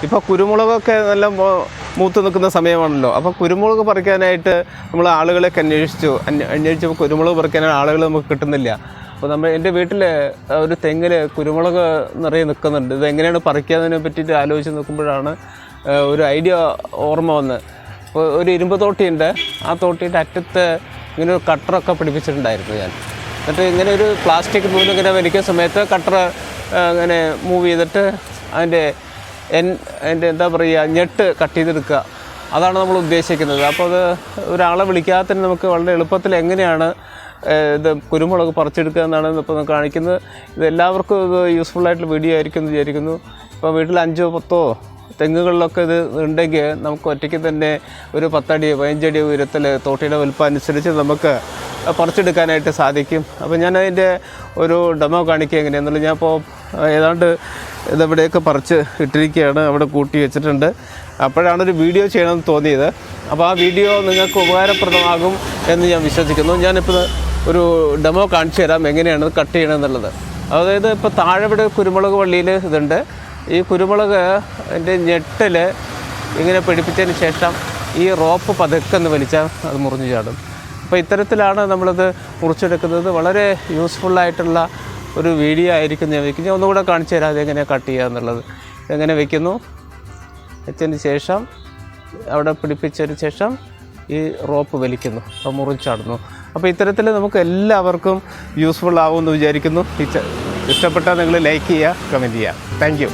ഇപ്പോൾ കുരുമുളകൊക്കെ നല്ല മൂത്ത് നിൽക്കുന്ന സമയമാണല്ലോ. അപ്പോൾ കുരുമുളക് പറിക്കാനായിട്ട് നമ്മൾ ആളുകളെയൊക്കെ അന്വേഷിച്ചപ്പോൾ കുരുമുളക് പറിക്കാനായിട്ട് ആളുകൾ നമുക്ക് കിട്ടുന്നില്ല. അപ്പോൾ എൻ്റെ വീട്ടിൽ ഒരു തെങ്ങിൽ കുരുമുളക് നിറയെ നിൽക്കുന്നുണ്ട്. ഇതെങ്ങനെയാണ് പറിക്കാതിനെ പറ്റിയിട്ട് ആലോചിച്ച് നിൽക്കുമ്പോഴാണ് ഒരു ഐഡിയ ഓർമ്മ വന്ന്. അപ്പോൾ ഒരു ഇരുമ്പ് തോട്ടിയുണ്ട്. ആ തോട്ടിയുടെ അറ്റത്ത് ഇങ്ങനെ ഒരു കട്ടറൊക്കെ പിടിപ്പിച്ചിട്ടുണ്ടായിരുന്നു ഞാൻ. എന്നിട്ട് ഇങ്ങനെ ഒരു പ്ലാസ്റ്റിക് നൂല് ഇങ്ങനെ വലിക്കുന്ന സമയത്ത് കട്ടർ ഇങ്ങനെ മൂവ് ചെയ്തിട്ട് അതിൻ്റെ എന്താ പറയുക, ഞെട്ട് കട്ട് ചെയ്തെടുക്കുക. അതാണ് നമ്മൾ ഉദ്ദേശിക്കുന്നത്. അപ്പോൾ അത് ഒരാളെ വിളിക്കാതെ തന്നെ നമുക്ക് വളരെ എളുപ്പത്തിൽ എങ്ങനെയാണ് ഇത് കുരുമുളക് പറിച്ചെടുക്കുക എന്നാണ് ഇപ്പോൾ കാണിക്കുന്നത്. ഇത് എല്ലാവർക്കും ഇത് യൂസ്ഫുള്ളായിട്ടുള്ള വീഡിയോ ആയിരിക്കും എന്ന് വിചാരിക്കുന്നു. ഇപ്പോൾ വീട്ടിൽ 5-10 തെങ്ങുകളിലൊക്കെ ഇത് ഉണ്ടെങ്കിൽ നമുക്ക് ഒറ്റയ്ക്ക് തന്നെ ഒരു 10 അടി 15 അടി ഉയരത്തിൽ തോട്ടിയുടെ വലുപ്പം അനുസരിച്ച് നമുക്ക് പറിച്ചെടുക്കാനായിട്ട് സാധിക്കും. അപ്പോൾ ഞാൻ അതിൻ്റെ ഒരു ഡെമോ കാണിക്കുക എങ്ങനെയാണെന്നുള്ളത്. ഞാൻ ഇപ്പോൾ ഏതാണ്ട് ഇതെവിടെയൊക്കെ പറിച്ച് ഇട്ടിരിക്കുകയാണ്, അവിടെ കൂട്ടി വെച്ചിട്ടുണ്ട്. അപ്പോഴാണ് ഒരു വീഡിയോ ചെയ്യണമെന്ന് തോന്നിയത്. അപ്പോൾ ആ വീഡിയോ നിങ്ങൾക്ക് ഉപകാരപ്രദമാകും എന്ന് ഞാൻ വിശ്വസിക്കുന്നു. ഞാനിപ്പോൾ ഒരു ഡെമോ കാണിച്ചു തരാം എങ്ങനെയാണ് കട്ട് ചെയ്യണമെന്നുള്ളത്. അതായത് ഇപ്പോൾ താഴെവിടെ കുരുമുളക് വള്ളിയിൽ ഇതുണ്ട്. ഈ കുരുമുളക് എൻ്റെ ഞെട്ടിൽ ഇങ്ങനെ പിടിപ്പിച്ചതിന് ശേഷം ഈ റോപ്പ് പതുക്കെ വലിച്ചാൽ അത് മുറിഞ്ഞു ചാടും. അപ്പോൾ ഇത്തരത്തിലാണ് നമ്മളത് മുറിച്ചെടുക്കുന്നത്. വളരെ യൂസ്ഫുള്ളായിട്ടുള്ള ഒരു വീഡിയോ ആയിരിക്കും ഞാൻ വയ്ക്കുന്നത്. ഞാൻ ഒന്നുകൂടെ കാണിച്ചു തരാം അതെങ്ങനെയാണ് കട്ട് ചെയ്യുക എന്നുള്ളത്. എങ്ങനെ വെക്കുന്നു, വെച്ചതിന് ശേഷം അവിടെ പിടിപ്പിച്ചതിന് ശേഷം ഈ റോപ്പ് വലിക്കുന്നു, അപ്പോൾ മുറിച്ചാടുന്നു. അപ്പോൾ ഇത്തരത്തിൽ നമുക്ക് എല്ലാവർക്കും യൂസ്ഫുൾ ആവുമെന്ന് വിചാരിക്കുന്നു. ഇഷ്ടപ്പെട്ടാൽ നിങ്ങൾ ലൈക്ക് ചെയ്യുക, കമൻറ്റ് ചെയ്യുക. Thank you.